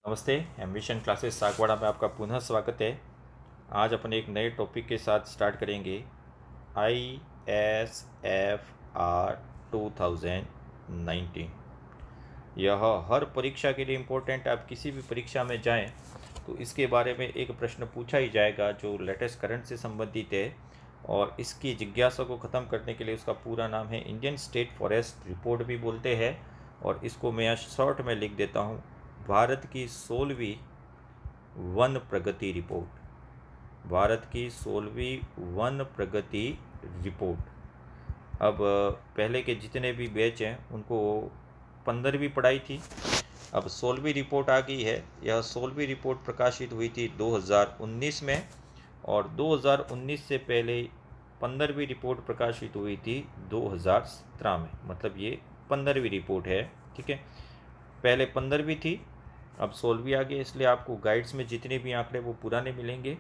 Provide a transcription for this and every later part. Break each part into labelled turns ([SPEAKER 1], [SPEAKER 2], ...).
[SPEAKER 1] नमस्ते। Ambition classes Sagwara में आपका पुनः स्वागत है। आज अपन एक नए टॉपिक के साथ स्टार्ट करेंगे। ISFR 2019 यह हर परीक्षा के लिए इम्पोर्टेंट। आप किसी भी परीक्षा में जाएं तो इसके बारे में एक प्रश्न पूछा ही जाएगा जो लेटेस्ट करंट से संबंधित है, और इसकी जिज्ञासा को ख़त्म करने के लिए उसका पूरा नाम है इंडियन स्टेट फॉरेस्ट रिपोर्ट भी बोलते हैं। और इसको मैं यहाँ शॉर्ट में लिख देता हूँ, भारत की 16वीं वन प्रगति रिपोर्ट। भारत की 16वीं वन प्रगति रिपोर्ट। अब पहले के जितने भी बैच हैं उनको 15वीं पढ़ाई थी, अब 16वीं रिपोर्ट आ गई है। यह 16वीं रिपोर्ट प्रकाशित हुई थी 2019 में, और 2019 से पहले 15वीं रिपोर्ट प्रकाशित हुई थी 2017 में। मतलब ये 15वीं रिपोर्ट है, ठीक है। पहले 15वीं थी, अब 16वीं आ गई, इसलिए आपको गाइड्स में जितने भी आंकड़े वो पुराने मिलेंगे।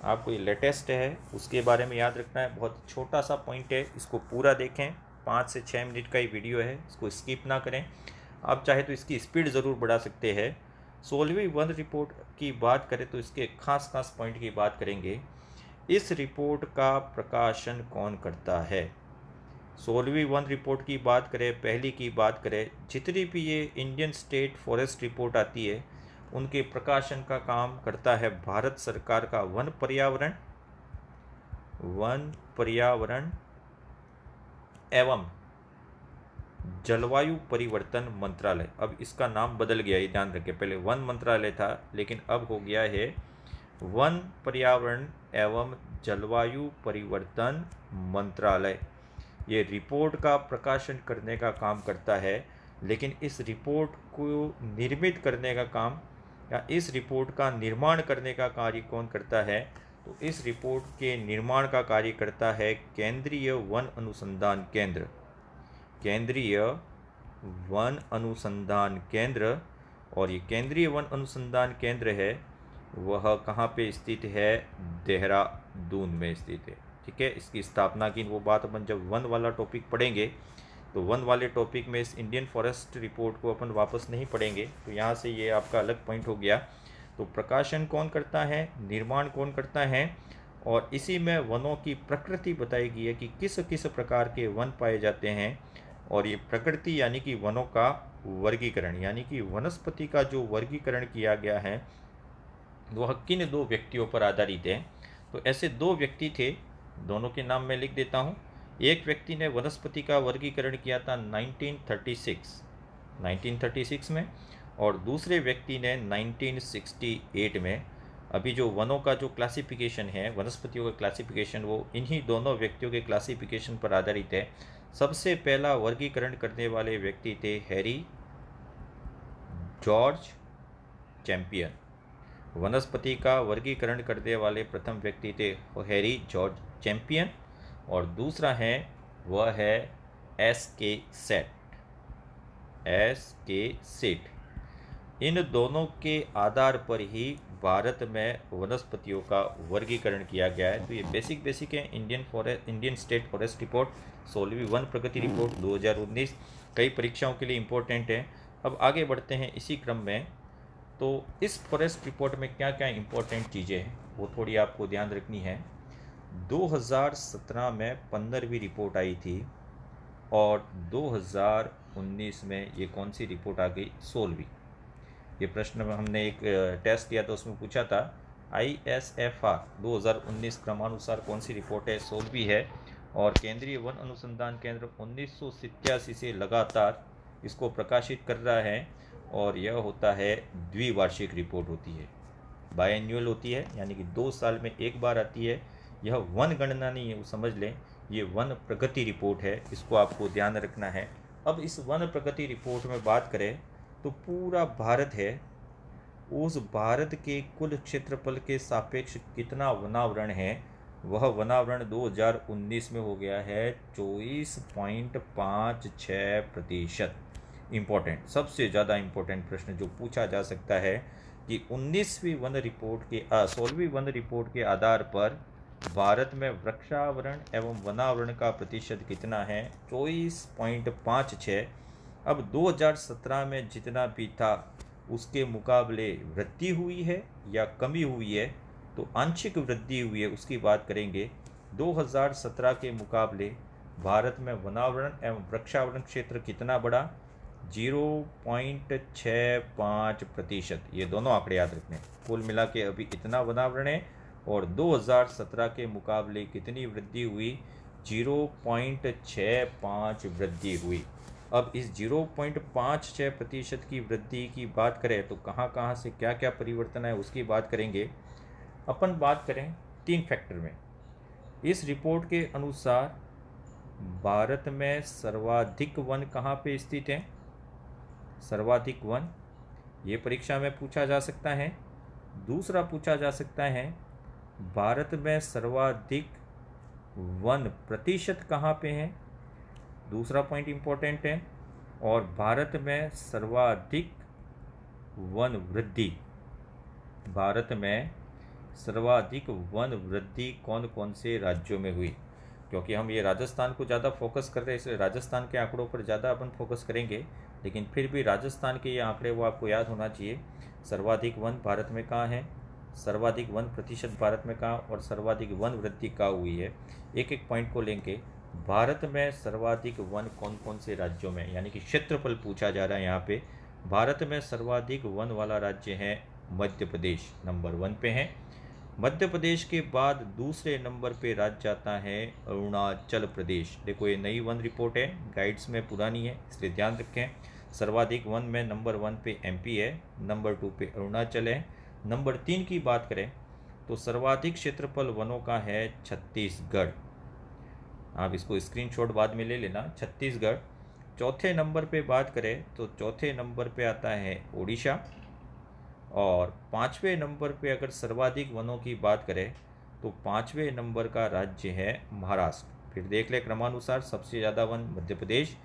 [SPEAKER 1] आपको ये लेटेस्ट है उसके बारे में याद रखना है। बहुत छोटा सा पॉइंट है, इसको पूरा देखें। 5 से 6 मिनट का ही वीडियो है, इसको स्किप ना करें। आप चाहे तो इसकी स्पीड ज़रूर बढ़ा सकते हैं। 16वीं वन रिपोर्ट की बात करें तो इसके खास पॉइंट की बात करेंगे। इस रिपोर्ट का प्रकाशन कौन करता है? 16वीं वन रिपोर्ट की बात करें, पहली की बात करें, जितनी भी ये इंडियन स्टेट फॉरेस्ट रिपोर्ट आती है उनके प्रकाशन का काम करता है भारत सरकार का वन पर्यावरण एवं जलवायु परिवर्तन मंत्रालय। अब इसका नाम बदल गया, ये ध्यान रखें। पहले वन मंत्रालय था, लेकिन अब हो गया है वन पर्यावरण एवं जलवायु परिवर्तन मंत्रालय। ये रिपोर्ट का प्रकाशन करने का काम करता है, लेकिन इस रिपोर्ट को निर्मित करने का काम या इस रिपोर्ट का निर्माण करने का कार्य कौन करता है? तो इस रिपोर्ट के निर्माण का कार्य करता है केंद्रीय वन अनुसंधान केंद्र। केंद्रीय वन अनुसंधान केंद्र। और ये केंद्रीय वन अनुसंधान केंद्र है, वह कहाँ पे स्थित है? देहरादून में स्थित है, ठीक है। इसकी स्थापना की वो बात अपन जब वन वाला टॉपिक पढ़ेंगे तो वन वाले टॉपिक में इस इंडियन फॉरेस्ट रिपोर्ट को अपन वापस नहीं पढ़ेंगे, तो यहाँ से ये आपका अलग पॉइंट हो गया। तो प्रकाशन कौन करता है, निर्माण कौन करता है, और इसी में वनों की प्रकृति बताई गई है कि किस किस प्रकार के वन पाए जाते हैं। और ये प्रकृति यानी कि वनों का वर्गीकरण, यानी कि वनस्पति का जो वर्गीकरण किया गया है वह किन दो व्यक्तियों पर आधारित है? तो ऐसे दो व्यक्ति थे, दोनों के नाम मैं लिख देता हूँ। एक व्यक्ति ने वनस्पति का वर्गीकरण किया था 1936 में, और दूसरे व्यक्ति ने 1968 में। अभी जो वनों का जो क्लासिफिकेशन है, वनस्पतियों का क्लासिफिकेशन, वो इन्हीं दोनों व्यक्तियों के क्लासिफिकेशन पर आधारित है। सबसे पहला वर्गीकरण करने वाले व्यक्ति थे हैरी जॉर्ज चैंपियन। वनस्पति का वर्गीकरण करने वाले प्रथम व्यक्ति थे हैरी जॉर्ज चैंपियन, और दूसरा है वह है S.K. सेट। इन दोनों के आधार पर ही भारत में वनस्पतियों का वर्गीकरण किया गया है। तो ये बेसिक है इंडियन स्टेट फॉरेस्ट रिपोर्ट 16वीं वन प्रगति रिपोर्ट 2019 कई परीक्षाओं के लिए इम्पोर्टेंट है। अब आगे बढ़ते हैं इसी क्रम में। तो इस फॉरेस्ट रिपोर्ट में क्या क्या इम्पोर्टेंट चीज़ें हैं वो थोड़ी आपको ध्यान रखनी है। 2017 में 15वीं रिपोर्ट आई थी, और 2019 में ये कौन सी रिपोर्ट आ गई? 16वीं। ये प्रश्न में हमने एक टेस्ट किया था, उसमें पूछा था ISFR 2019 क्रमानुसार कौन सी रिपोर्ट है? 16वीं है। और केंद्रीय वन अनुसंधान केंद्र 1987 से लगातार इसको प्रकाशित कर रहा है, और यह होता है द्विवार्षिक रिपोर्ट होती है, बायएन्युअल होती है, यानी कि 2 साल में एक बार आती है। यह वन गणना नहीं है, वो समझ लें, ये वन प्रगति रिपोर्ट है, इसको आपको ध्यान रखना है। अब इस वन प्रगति रिपोर्ट में बात करें तो पूरा भारत है, उस भारत के कुल क्षेत्रफल के सापेक्ष कितना वनावरण है? वह वनावरण 2019 में हो गया है 24.56%। इम्पोर्टेंट, सबसे ज़्यादा इम्पोर्टेंट प्रश्न जो पूछा जा सकता है कि 16वीं वन रिपोर्ट के आधार पर भारत में वृक्षावरण एवं वनावरण का प्रतिशत कितना है? 24.56। अब 2017 में जितना भी था उसके मुकाबले वृद्धि हुई है या कमी हुई है, तो आंशिक वृद्धि हुई है उसकी बात करेंगे। 2017 के मुकाबले भारत में वनावरण एवं वृक्षावरण क्षेत्र कितना बढ़ा? 0.65%। ये दोनों आंकड़े याद रखने। कुल मिला के अभी इतना वनावरण है और 2017 के मुकाबले कितनी वृद्धि हुई? 0.65 वृद्धि हुई। अब इस 0.56% की वृद्धि की बात करें तो कहाँ कहाँ से क्या क्या परिवर्तन है उसकी बात करेंगे। अपन बात करें 3 फैक्टर में। इस रिपोर्ट के अनुसार भारत में सर्वाधिक वन कहाँ पे स्थित हैं? सर्वाधिक वन, ये परीक्षा में पूछा जा सकता है। दूसरा पूछा जा सकता है भारत में सर्वाधिक वन प्रतिशत कहाँ पे है? दूसरा पॉइंट इंपॉर्टेंट है। और भारत में सर्वाधिक वन वृद्धि, भारत में सर्वाधिक वन वृद्धि कौन कौन से राज्यों में हुई? क्योंकि हम ये राजस्थान को ज़्यादा फोकस कर रहे हैं, इसलिए राजस्थान के आंकड़ों पर ज़्यादा अपन फोकस करेंगे। लेकिन फिर भी राजस्थान के ये आंकड़े वो आपको याद होना चाहिए। सर्वाधिक वन भारत में कहाँ है, सर्वाधिक वन प्रतिशत भारत में कहाँ, और सर्वाधिक वन वृद्धि कहाँ हुई है। एक एक पॉइंट को लेंगे। भारत में सर्वाधिक वन कौन कौन से राज्यों में, यानी कि क्षेत्रफल पूछा जा रहा है यहाँ पे। भारत में सर्वाधिक वन वाला राज्य है मध्य प्रदेश, नंबर 1 पे है। मध्य प्रदेश के बाद दूसरे नंबर पे राज्य आता है अरुणाचल प्रदेश। देखो ये नई वन रिपोर्ट है, गाइड्स में पुरानी है, इसलिए ध्यान रखें। सर्वाधिक वन में नंबर 1 पे एमपी है, नंबर 2 पे अरुणाचल है। नंबर 3 की बात करें तो सर्वाधिक क्षेत्रफल वनों का है छत्तीसगढ़। आप इसको स्क्रीनशॉट बाद में ले लेना, छत्तीसगढ़। चौथे नंबर पे बात करें तो चौथे नंबर पे आता है उड़ीसा। और 5वें नंबर पे अगर सर्वाधिक वनों की बात करें तो 5वें नंबर का राज्य है महाराष्ट्र। फिर देख ले क्रमानुसार, सबसे ज़्यादा वन मध्य प्रदेश,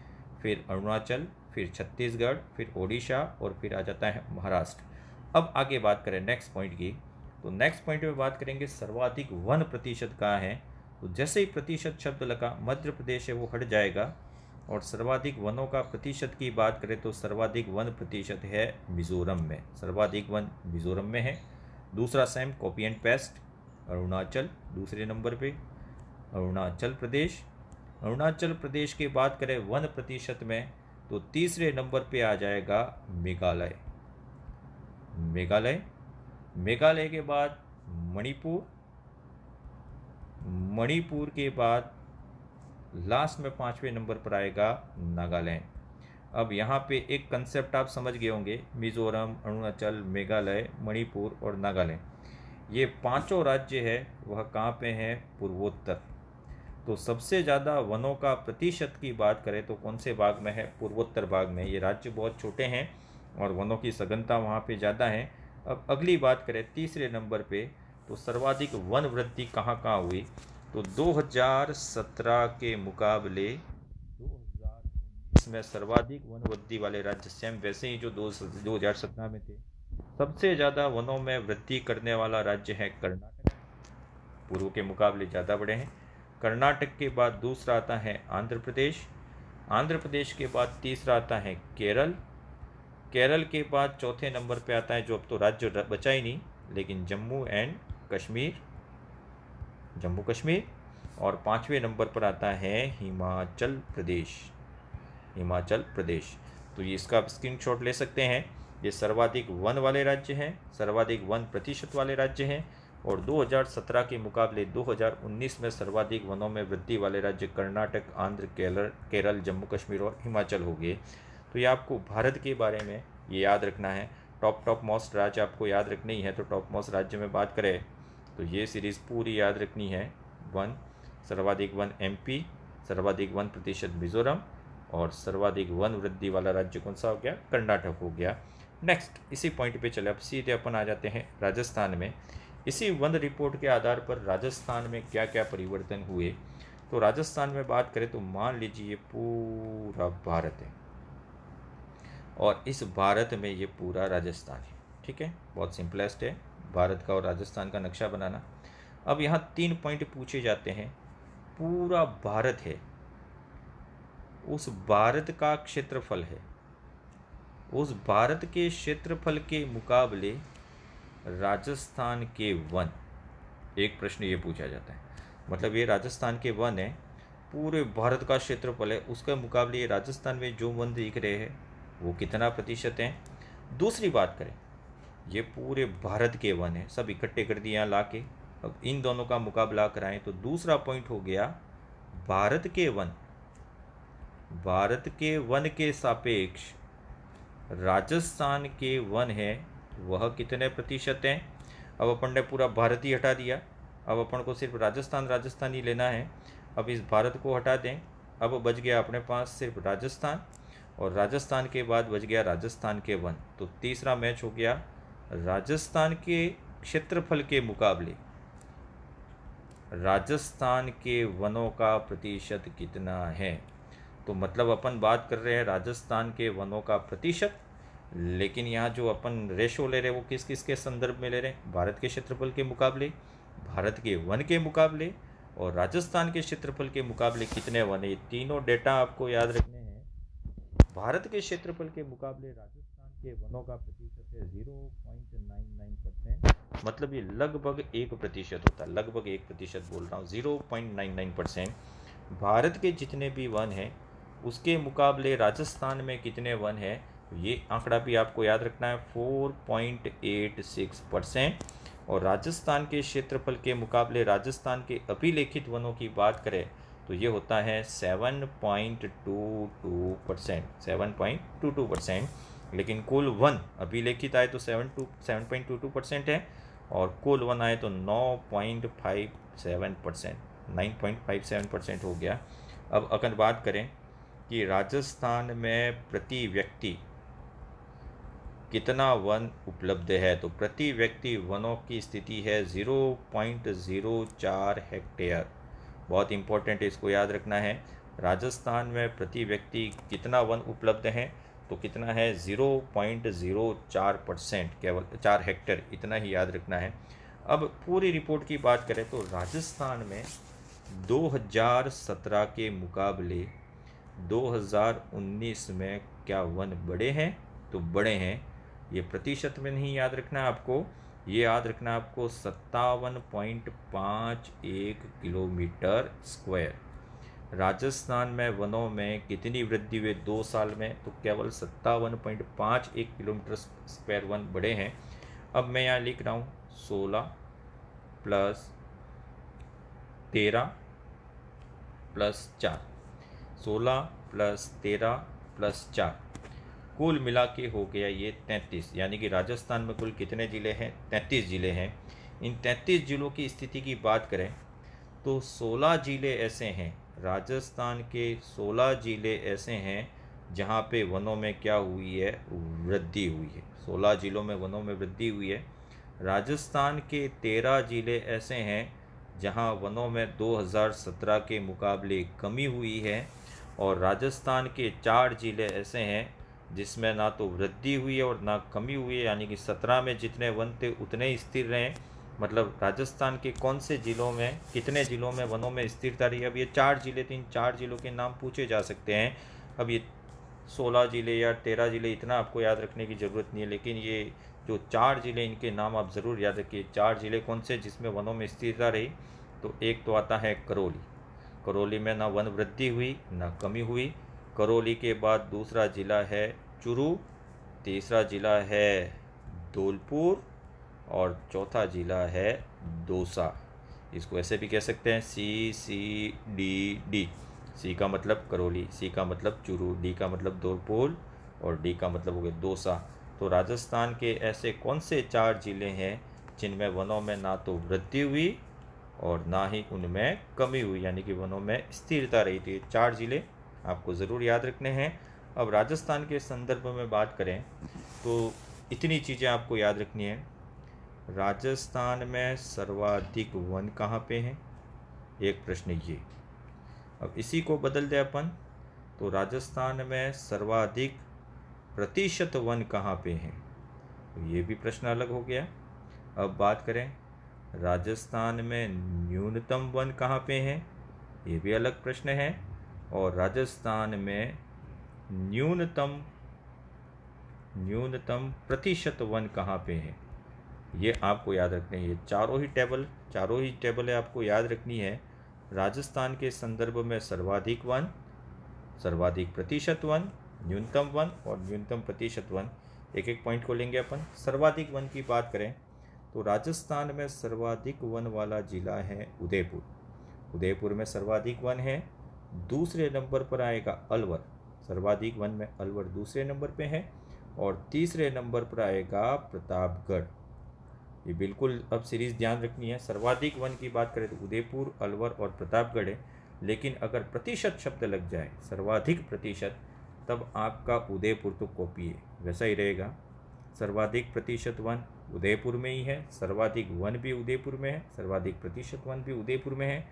[SPEAKER 1] फिर अरुणाचल, फिर छत्तीसगढ़, फिर ओडिशा और फिर आ जाता है महाराष्ट्र। अब आगे बात करें नेक्स्ट पॉइंट की, तो नेक्स्ट पॉइंट में बात करेंगे सर्वाधिक वन प्रतिशत कहाँ है। तो जैसे ही प्रतिशत शब्द लगा, मध्य प्रदेश है वो हट जाएगा। और सर्वाधिक वनों का प्रतिशत की बात करें तो सर्वाधिक वन प्रतिशत है मिजोरम में, सर्वाधिक वन मिजोरम में है। दूसरा same copy and paste, Arunachal दूसरे नंबर पे, अरुणाचल प्रदेश। अरुणाचल प्रदेश की बात करें वन प्रतिशत में तो तीसरे नंबर पे आ जाएगा मेघालय। मेघालय, मेघालय के बाद मणिपुर, मणिपुर के बाद लास्ट में 5वें नंबर पर आएगा नागालैंड। अब यहाँ पे एक कंसेप्ट आप समझ गए होंगे, मिजोरम, अरुणाचल, मेघालय, मणिपुर और नागालैंड, ये पांचों राज्य है वह कहाँ पे हैं? पूर्वोत्तर। तो सबसे ज़्यादा वनों का प्रतिशत की बात करें तो कौन से भाग में है? पूर्वोत्तर भाग में। ये राज्य बहुत छोटे हैं और वनों की सघनता वहाँ पे ज़्यादा है। अब अगली बात करें तीसरे नंबर पे, तो सर्वाधिक वन वृद्धि कहाँ कहाँ हुई? तो 2017 के मुकाबले 2019 में सर्वाधिक वन वृद्धि वाले राज्य सेम वैसे ही जो 2017 में थे। सबसे ज़्यादा वनों में वृद्धि करने वाला राज्य है कर्नाटक, पूर्व के मुकाबले ज़्यादा बड़े हैं। कर्नाटक के बाद दूसरा आता है आंध्र प्रदेश, आंध्र प्रदेश के बाद तीसरा आता है केरल, केरल के बाद चौथे नंबर पे आता है, जो अब तो राज्य बचा ही नहीं, लेकिन जम्मू एंड कश्मीर, जम्मू कश्मीर। और 5वें नंबर पर आता है हिमाचल प्रदेश, हिमाचल प्रदेश। तो ये इसका स्क्रीनशॉट ले सकते हैं। ये सर्वाधिक वन वाले राज्य हैं, सर्वाधिक वन प्रतिशत वाले राज्य हैं। और 2017 के मुकाबले 2019 में सर्वाधिक वनों में वृद्धि वाले राज्य कर्नाटक, आंध्र, केरल, जम्मू कश्मीर और हिमाचल हो गए। तो ये आपको भारत के बारे में ये याद रखना है। टॉप मोस्ट राज्य आपको याद रखने ही है। तो टॉप मोस्ट राज्य में बात करें तो ये सीरीज़ पूरी याद रखनी है। वन, सर्वाधिक वन एमपी, सर्वाधिक वन प्रतिशत मिजोरम, और सर्वाधिक वन वृद्धि वाला राज्य कौन सा हो गया? कर्नाटक हो गया। नेक्स्ट इसी पॉइंट पे चले, अब सीधे अपन आ जाते हैं राजस्थान में। इसी वन रिपोर्ट के आधार पर राजस्थान में क्या क्या परिवर्तन हुए। तो राजस्थान में बात करें तो मान लीजिए ये पूरा भारत है और इस भारत में ये पूरा राजस्थान है। ठीक है, बहुत सिंपलेस्ट है भारत का और राजस्थान का नक्शा बनाना। अब यहाँ 3 पॉइंट पूछे जाते हैं। पूरा भारत है, उस भारत का क्षेत्रफल है, उस भारत के क्षेत्रफल के मुकाबले राजस्थान के वन, एक प्रश्न ये पूछा जाता है, मतलब ये राजस्थान के वन है, पूरे भारत का क्षेत्रफल है, उसके मुकाबले ये राजस्थान में जो वन दिख रहे हैं वो कितना प्रतिशत हैं। दूसरी बात करें, ये पूरे भारत के वन है, सब इकट्ठे कर दिए यहाँ ला के, अब इन दोनों का मुकाबला कराएं तो दूसरा पॉइंट हो गया भारत के वन, भारत के वन के सापेक्ष राजस्थान के वन है वह कितने प्रतिशत हैं। अब अपन ने पूरा भारत ही हटा दिया, अब अपन को सिर्फ राजस्थान ही लेना है। अब इस भारत को हटा दें, अब बच गया अपने पास सिर्फ राजस्थान, और राजस्थान के बाद बच गया राजस्थान के वन। तो तीसरा मैच हो गया राजस्थान के क्षेत्रफल के मुकाबले राजस्थान के वनों का प्रतिशत कितना है। तो मतलब अपन बात कर रहे हैं राजस्थान के वनों का प्रतिशत, लेकिन यहाँ जो अपन रेशो ले रहे हैं वो किस किस के संदर्भ में ले रहे हैं, भारत के क्षेत्रफल के मुकाबले, भारत के वन के मुकाबले, और राजस्थान के क्षेत्रफल के मुकाबले कितने वन है। ये तीनों डेटा आपको याद रखने हैं। भारत के क्षेत्रफल के मुकाबले राजस्थान के वनों का प्रतिशत है 0.99%, मतलब ये लगभग 1% होता है, लगभग 1% बोल रहा हूँ, 0.99%। भारत के जितने भी वन हैं उसके मुकाबले राजस्थान में कितने वन हैं, ये आंकड़ा भी आपको याद रखना है, 4.86%। और राजस्थान के क्षेत्रफल के मुकाबले राजस्थान के अभिलेखित वनों की बात करें तो ये होता है 7.22%, लेकिन कुल वन अभिलेखित आए तो 7.22% है, और कुल वन आए तो 9.57% हो गया। अब अगर बात करें कि राजस्थान में प्रति व्यक्ति कितना वन उपलब्ध है, तो प्रति व्यक्ति वनों की स्थिति है 0.04 हेक्टेयर। बहुत इंपॉर्टेंट है, इसको याद रखना है। राजस्थान में प्रति व्यक्ति कितना वन उपलब्ध है, तो कितना है 0.04%, केवल 4 हेक्टेयर, इतना ही याद रखना है। अब पूरी रिपोर्ट की बात करें तो राजस्थान में 2017 के मुकाबले 2019 में क्या वन बढ़े हैं, तो बढ़े हैं। ये प्रतिशत में नहीं याद रखना है आपको, ये याद रखना है आपको 57.51 किलोमीटर स्क्वायर। राजस्थान में वनों में कितनी वृद्धि हुई 2 साल में, तो केवल 57.51 किलोमीटर स्क्वायर वन बढ़े हैं। अब मैं यहाँ लिख रहा हूँ 16 + 13 + 4, 16 + 13 + 4, कुल मिला के हो गया ये 33। यानी कि राजस्थान में कुल कितने ज़िले हैं, 33 ज़िले हैं। इन 33 ज़िलों की स्थिति की बात करें तो 16 ज़िले ऐसे हैं, राजस्थान के 16 ज़िले ऐसे हैं जहाँ पे वनों में क्या हुई है, वृद्धि हुई है। 16 ज़िलों में वनों में वृद्धि हुई है। राजस्थान के 13 ज़िले ऐसे हैं जहाँ वनों में 2017 के मुकाबले कमी हुई है, और राजस्थान के 4 ज़िले ऐसे हैं जिसमें ना तो वृद्धि हुई है और ना कमी हुई है, यानी कि 17 में जितने वन थे उतने ही स्थिर रहे। मतलब राजस्थान के कौन से ज़िलों में, कितने ज़िलों में वनों में स्थिरता रही। अब ये 4 ज़िले थे, इन 4 ज़िलों के नाम पूछे जा सकते हैं। अब ये 16 ज़िले या 13 ज़िले इतना आपको याद रखने की ज़रूरत नहीं है, लेकिन ये जो 4 ज़िले इनके नाम आप ज़रूर याद रखिए। 4 ज़िले कौन से जिसमें वनों में स्थिरता रही, तो एक तो आता है करौली, करौली में ना वन वृद्धि हुई ना कमी हुई। करौली के बाद दूसरा ज़िला है चुरू, तीसरा ज़िला है धौलपुर, और चौथा ज़िला है दौसा। इसको ऐसे भी कह सकते हैं CCDD। सी का मतलब करौली, सी का मतलब चुरू, डी का मतलब धौलपुर, और डी का मतलब हो गया दौसा। तो राजस्थान के ऐसे कौन से 4 ज़िले हैं जिनमें वनों में ना तो वृद्धि हुई और ना ही उनमें कमी हुई, यानी कि वनों में स्थिरता रही। तो ये 4 ज़िले आपको ज़रूर याद रखने हैं। अब राजस्थान के संदर्भ में बात करें तो इतनी चीज़ें आपको याद रखनी है। राजस्थान में सर्वाधिक वन कहाँ पे हैं, एक प्रश्न ये। अब इसी को बदल दे अपन, तो राजस्थान में सर्वाधिक प्रतिशत वन कहाँ पे हैं, तो ये भी प्रश्न अलग हो गया। अब बात करें राजस्थान में न्यूनतम वन कहाँ पे हैं, ये भी अलग प्रश्न है। और राजस्थान में न्यूनतम न्यूनतम प्रतिशत वन कहाँ पे है, ये आपको याद रखना है। ये चारों ही टेबल है, आपको याद रखनी है। राजस्थान के संदर्भ में सर्वाधिक वन, सर्वाधिक प्रतिशत वन, न्यूनतम वन और न्यूनतम प्रतिशत वन। एक एक पॉइंट को लेंगे अपन। सर्वाधिक वन की बात करें तो राजस्थान में सर्वाधिक वन वाला जिला है उदयपुर। उदयपुर में सर्वाधिक वन है। दूसरे नंबर पर आएगा अलवर, सर्वाधिक वन में अलवर दूसरे नंबर पे है। और तीसरे नंबर पर आएगा प्रतापगढ़। ये बिल्कुल अब सीरीज ध्यान रखनी है। सर्वाधिक वन की बात करें तो उदयपुर, अलवर और प्रतापगढ़ है, लेकिन अगर प्रतिशत शब्द लग जाए, सर्वाधिक प्रतिशत, तब आपका उदयपुर तो कॉपी है, वैसा ही रहेगा। सर्वाधिक प्रतिशत वन उदयपुर में ही है, सर्वाधिक वन भी उदयपुर में है, सर्वाधिक प्रतिशत वन भी उदयपुर में है।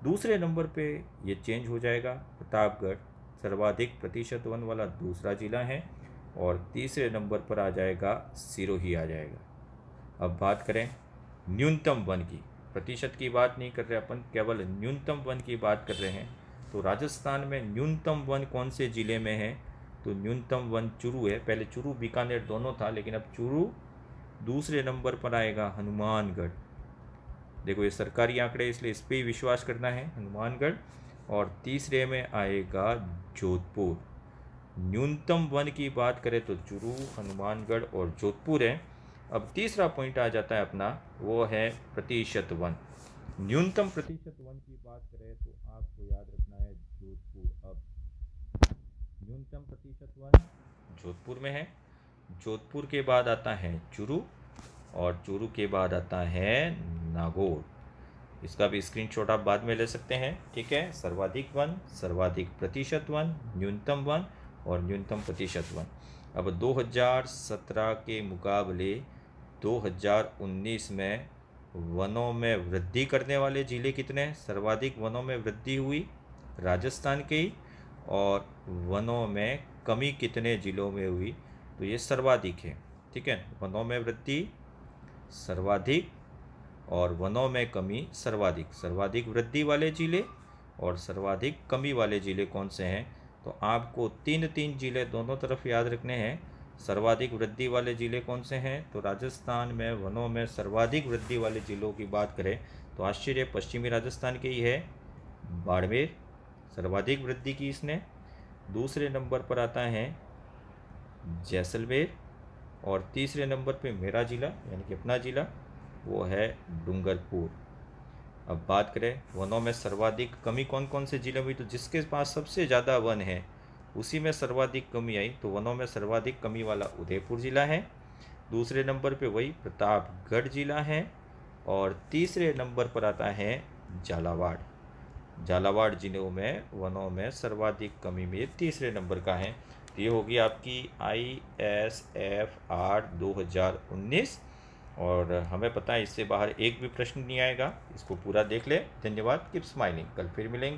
[SPEAKER 1] दूसरे नंबर पे ये चेंज हो जाएगा, प्रतापगढ़ सर्वाधिक प्रतिशत वन वाला दूसरा जिला है। और तीसरे नंबर पर आ जाएगा सिरोही आ जाएगा। अब बात करें न्यूनतम वन की, प्रतिशत की बात नहीं कर रहे अपन, केवल न्यूनतम वन की बात कर रहे हैं। तो राजस्थान में न्यूनतम वन कौन से ज़िले में है, तो न्यूनतम वन चूरू है। पहले चूरू बीकानेर दोनों था, लेकिन अब चूरू। दूसरे नंबर पर आएगा हनुमानगढ़। देखो ये सरकारी आंकड़े, इसलिए इस पर ही विश्वास करना है, हनुमानगढ़। और तीसरे में आएगा जोधपुर। न्यूनतम वन की बात करें तो चूरू, हनुमानगढ़ और जोधपुर है। अब तीसरा पॉइंट आ जाता है अपना, वो है प्रतिशत वन। न्यूनतम प्रतिशत वन की बात करें तो आपको याद रखना है जोधपुर। अब न्यूनतम प्रतिशत वन जोधपुर में है। जोधपुर के बाद आता है चूरू और चूरू के बाद आता है नागौर। इसका भी स्क्रीनशॉट आप बाद में ले सकते हैं, ठीक है। सर्वाधिक वन, सर्वाधिक प्रतिशत वन, न्यूनतम वन और न्यूनतम प्रतिशत वन। अब 2017 के मुकाबले 2019 में वनों में वृद्धि करने वाले ज़िले कितने हैं? सर्वाधिक वनों में वृद्धि हुई राजस्थान के ही, और वनों में कमी कितने ज़िलों में हुई, तो ये सर्वाधिक है, ठीक है। वनों में वृद्धि सर्वाधिक और वनों में कमी सर्वाधिक। सर्वाधिक वृद्धि वाले ज़िले और सर्वाधिक कमी वाले ज़िले कौन से हैं, तो आपको तीन ज़िले दोनों तरफ याद रखने हैं। सर्वाधिक वृद्धि वाले ज़िले कौन से हैं, तो राजस्थान में वनों में सर्वाधिक वृद्धि वाले ज़िलों की बात करें तो आश्चर्य पश्चिमी राजस्थान के ही है, बाड़मेर, सर्वाधिक वृद्धि की इसने। दूसरे नंबर पर आता है जैसलमेर और तीसरे नंबर पे मेरा ज़िला यानी कि अपना ज़िला, वो है डूंगरपुर। अब बात करें वनों में सर्वाधिक कमी कौन कौन से ज़िले में हुई, तो जिसके पास सबसे ज़्यादा वन है उसी में सर्वाधिक कमी आई, तो वनों में सर्वाधिक कमी वाला उदयपुर ज़िला है। दूसरे नंबर पे वही प्रतापगढ़ ज़िला है और तीसरे नंबर पर आता है झालावाड़। झालावाड़ ज़िलों में वनों में सर्वाधिक कमी में तीसरे नंबर का है। तो ये होगी आपकी ISF 8 2019। और हमें पता है इससे बाहर एक भी प्रश्न नहीं आएगा, इसको पूरा देख ले। धन्यवाद, कीप स्माइलिंग, कल फिर मिलेंगे।